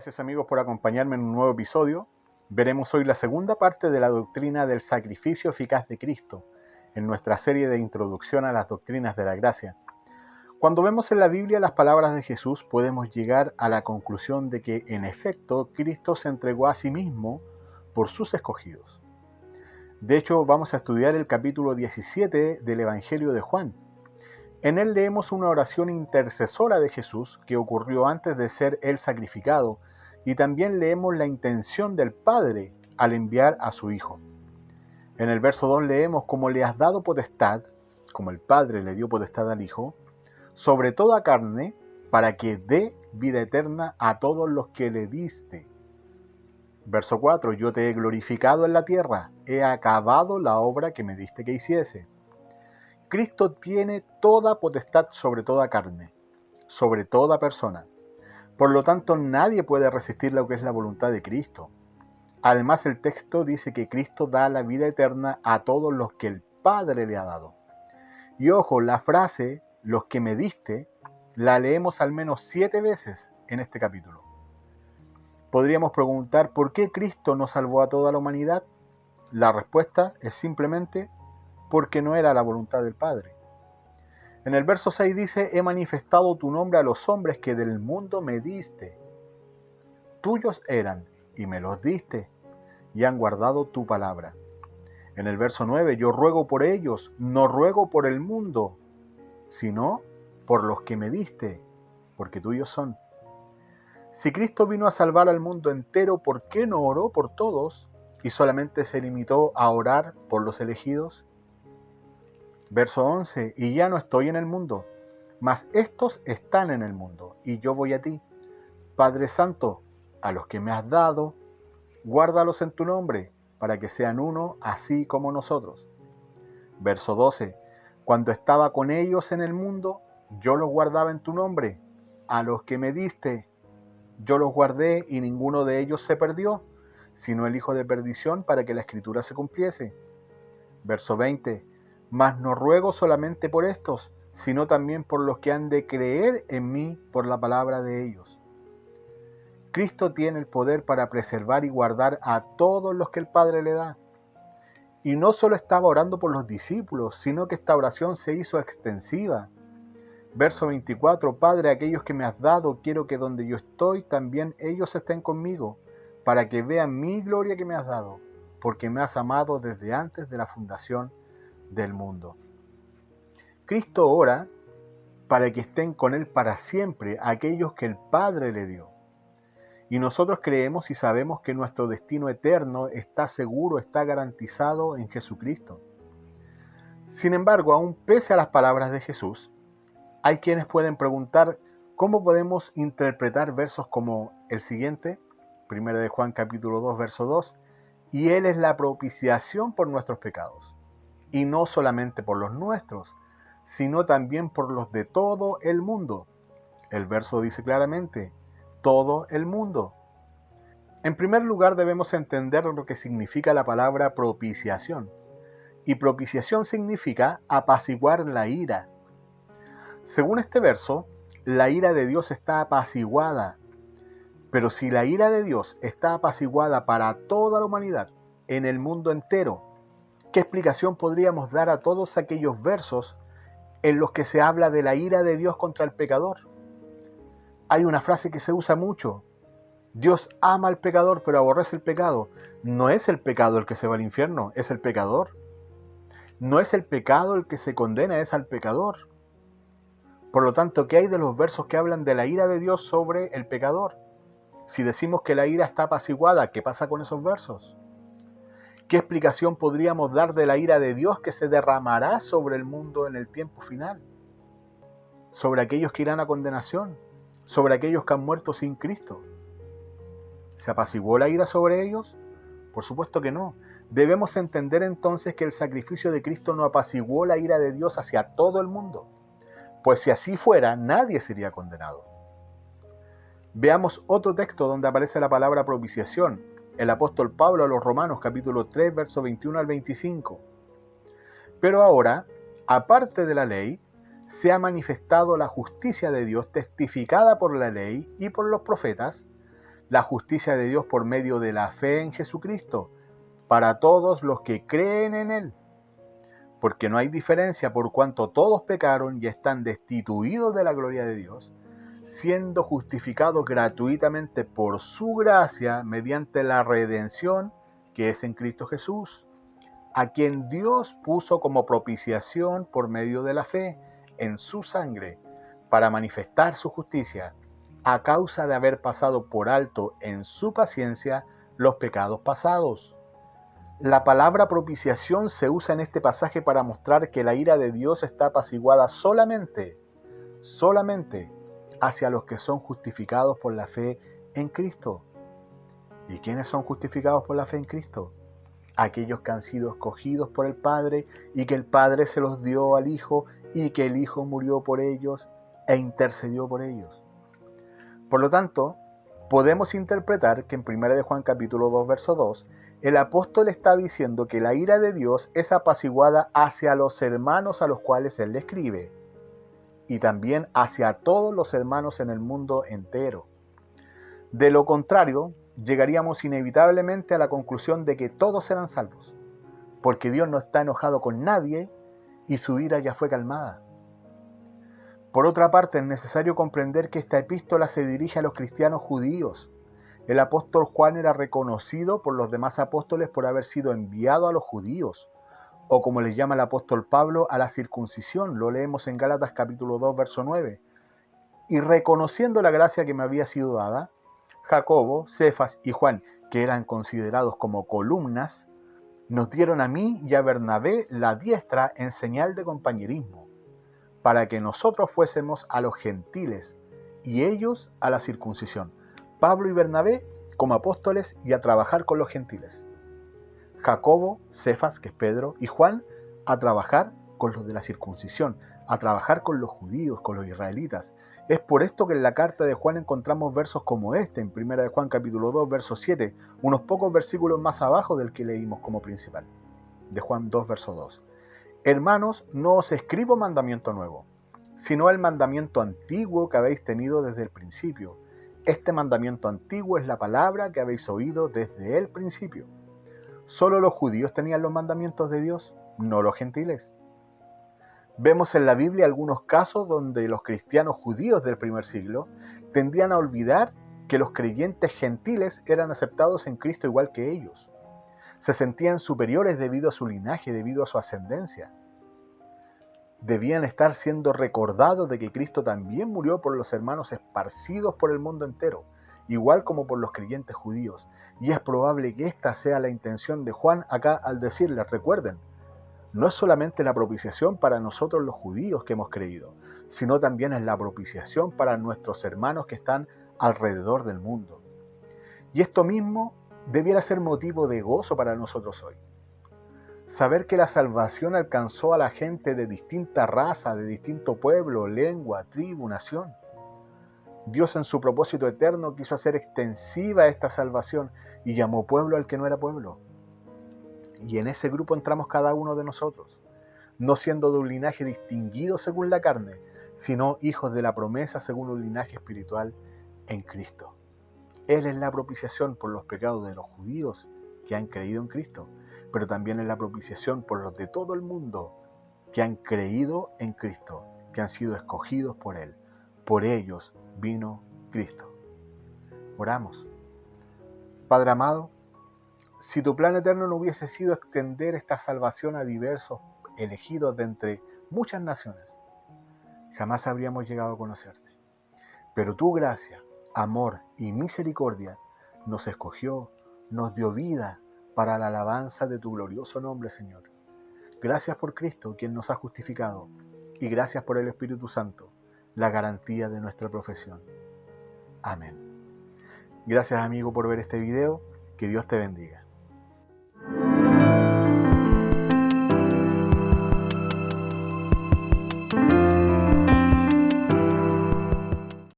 Gracias amigos por acompañarme en un nuevo episodio. Veremos hoy la segunda parte de la doctrina del sacrificio eficaz de Cristo, en nuestra serie de introducción a las doctrinas de la gracia. Cuando vemos en la Biblia las palabras de Jesús, podemos llegar a la conclusión de que, en efecto, Cristo se entregó a sí mismo por sus escogidos. De hecho, vamos a estudiar el capítulo 17 del Evangelio de Juan. En él leemos una oración intercesora de Jesús que ocurrió antes de ser él sacrificado, y también leemos la intención del Padre al enviar a su Hijo. En el verso 2 leemos: como le has dado potestad, como el Padre le dio potestad al Hijo, sobre toda carne, para que dé vida eterna a todos los que le diste. Verso 4: yo te he glorificado en la tierra, he acabado la obra que me diste que hiciese. Cristo tiene toda potestad sobre toda carne, sobre toda persona. Por lo tanto, nadie puede resistir lo que es la voluntad de Cristo. Además, el texto dice que Cristo da la vida eterna a todos los que el Padre le ha dado. Y ojo, la frase, los que me diste, la leemos al menos 7 veces en este capítulo. Podríamos preguntar, ¿por qué Cristo no salvó a toda la humanidad? La respuesta es simplemente porque no era la voluntad del Padre. En el verso 6 dice: he manifestado tu nombre a los hombres que del mundo me diste. Tuyos eran, y me los diste, y han guardado tu palabra. En el verso 9, yo ruego por ellos, no ruego por el mundo, sino por los que me diste, porque tuyos son. Si Cristo vino a salvar al mundo entero, ¿por qué no oró por todos y solamente se limitó a orar por los elegidos? Verso 11, y ya no estoy en el mundo, mas estos están en el mundo, y yo voy a ti. Padre Santo, a los que me has dado, guárdalos en tu nombre, para que sean uno, así como nosotros. Verso 12, cuando estaba con ellos en el mundo, yo los guardaba en tu nombre. A los que me diste, yo los guardé, y ninguno de ellos se perdió, sino el hijo de perdición, para que la escritura se cumpliese. Verso 20, mas no ruego solamente por estos, sino también por los que han de creer en mí por la palabra de ellos. Cristo tiene el poder para preservar y guardar a todos los que el Padre le da. Y no solo estaba orando por los discípulos, sino que esta oración se hizo extensiva. Verso 24, Padre, aquellos que me has dado, quiero que donde yo estoy, también ellos estén conmigo, para que vean mi gloria que me has dado, porque me has amado desde antes de la fundación del mundo. Cristo ora para que estén con Él para siempre aquellos que el Padre le dio. Y nosotros creemos y sabemos que nuestro destino eterno está seguro, está garantizado en Jesucristo. Sin embargo, aún pese a las palabras de Jesús, hay quienes pueden preguntar cómo podemos interpretar versos como el siguiente, 1 de Juan capítulo 2, verso 2, y Él es la propiciación por nuestros pecados, y no solamente por los nuestros, sino también por los de todo el mundo. El verso dice claramente, todo el mundo. En primer lugar, debemos entender lo que significa la palabra propiciación. Y propiciación significa apaciguar la ira. Según este verso, la ira de Dios está apaciguada. Pero si la ira de Dios está apaciguada para toda la humanidad, en el mundo entero, ¿qué explicación podríamos dar a todos aquellos versos en los que se habla de la ira de Dios contra el pecador? Hay una frase que se usa mucho: Dios ama al pecador, pero aborrece el pecado. No es el pecado el que se va al infierno, es el pecador. No es el pecado el que se condena, es al pecador. Por lo tanto, ¿qué hay de los versos que hablan de la ira de Dios sobre el pecador? Si decimos que la ira está apaciguada, ¿qué pasa con esos versos? ¿Qué explicación podríamos dar de la ira de Dios que se derramará sobre el mundo en el tiempo final? ¿Sobre aquellos que irán a condenación? ¿Sobre aquellos que han muerto sin Cristo? ¿Se apaciguó la ira sobre ellos? Por supuesto que no. Debemos entender entonces que el sacrificio de Cristo no apaciguó la ira de Dios hacia todo el mundo, pues si así fuera, nadie sería condenado. Veamos otro texto donde aparece la palabra propiciación. El apóstol Pablo a los Romanos capítulo 3, verso 21 al 25. Pero ahora, aparte de la ley, se ha manifestado la justicia de Dios testificada por la ley y por los profetas, la justicia de Dios por medio de la fe en Jesucristo, para todos los que creen en Él. Porque no hay diferencia por cuanto todos pecaron y están destituidos de la gloria de Dios, siendo justificados gratuitamente por su gracia mediante la redención que es en Cristo Jesús, a quien Dios puso como propiciación por medio de la fe en su sangre, para manifestar su justicia, a causa de haber pasado por alto en su paciencia los pecados pasados. La palabra propiciación se usa en este pasaje para mostrar que la ira de Dios está apaciguada solamente hacia los que son justificados por la fe en Cristo. ¿Y quiénes son justificados por la fe en Cristo? Aquellos que han sido escogidos por el Padre y que el Padre se los dio al Hijo y que el Hijo murió por ellos e intercedió por ellos. Por lo tanto, podemos interpretar que en 1 de Juan capítulo 2, verso 2, el apóstol está diciendo que la ira de Dios es apaciguada hacia los hermanos a los cuales él le escribe, y también hacia todos los hermanos en el mundo entero. De lo contrario, llegaríamos inevitablemente a la conclusión de que todos serán salvos, porque Dios no está enojado con nadie y su ira ya fue calmada. Por otra parte, es necesario comprender que esta epístola se dirige a los cristianos judíos. El apóstol Juan era reconocido por los demás apóstoles por haber sido enviado a los judíos, o como les llama el apóstol Pablo, a la circuncisión. Lo leemos en Gálatas capítulo 2, verso 9. Y reconociendo la gracia que me había sido dada, Jacobo, Cefas y Juan, que eran considerados como columnas, nos dieron a mí y a Bernabé la diestra en señal de compañerismo, para que nosotros fuésemos a los gentiles y ellos a la circuncisión. Pablo y Bernabé como apóstoles y a trabajar con los gentiles. Jacobo, Cefas, que es Pedro, y Juan a trabajar con los de la circuncisión, a trabajar con los judíos, con los israelitas. Es por esto que en la carta de Juan encontramos versos como este, en 1 de Juan capítulo 2, verso 7, unos pocos versículos más abajo del que leímos como principal, de Juan 2, verso 2. Hermanos, no os escribo mandamiento nuevo, sino el mandamiento antiguo que habéis tenido desde el principio. Este mandamiento antiguo es la palabra que habéis oído desde el principio. ¿Solo los judíos tenían los mandamientos de Dios? No los gentiles. Vemos en la Biblia algunos casos donde los cristianos judíos del primer siglo tendían a olvidar que los creyentes gentiles eran aceptados en Cristo igual que ellos. Se sentían superiores debido a su linaje, debido a su ascendencia. Debían estar siendo recordados de que Cristo también murió por los hermanos esparcidos por el mundo entero, igual como por los creyentes judíos. Y es probable que esta sea la intención de Juan acá al decirles, recuerden, no es solamente la propiciación para nosotros los judíos que hemos creído, sino también es la propiciación para nuestros hermanos que están alrededor del mundo. Y esto mismo debiera ser motivo de gozo para nosotros hoy. Saber que la salvación alcanzó a la gente de distinta raza, de distinto pueblo, lengua, tribu, nación. Dios en su propósito eterno quiso hacer extensiva esta salvación y llamó pueblo al que no era pueblo. Y en ese grupo entramos cada uno de nosotros, no siendo de un linaje distinguido según la carne, sino hijos de la promesa según un linaje espiritual en Cristo. Él es la propiciación por los pecados de los judíos que han creído en Cristo, pero también es la propiciación por los de todo el mundo que han creído en Cristo, que han sido escogidos por Él. Por ellos vino Cristo. Oramos. Padre amado, si tu plan eterno no hubiese sido extender esta salvación a diversos elegidos de entre muchas naciones, jamás habríamos llegado a conocerte. Pero tu gracia, amor y misericordia nos escogió, nos dio vida para la alabanza de tu glorioso nombre, Señor. Gracias por Cristo, quien nos ha justificado, y gracias por el Espíritu Santo, la garantía de nuestra profesión. Amén. Gracias, amigo, por ver este video. Que Dios te bendiga.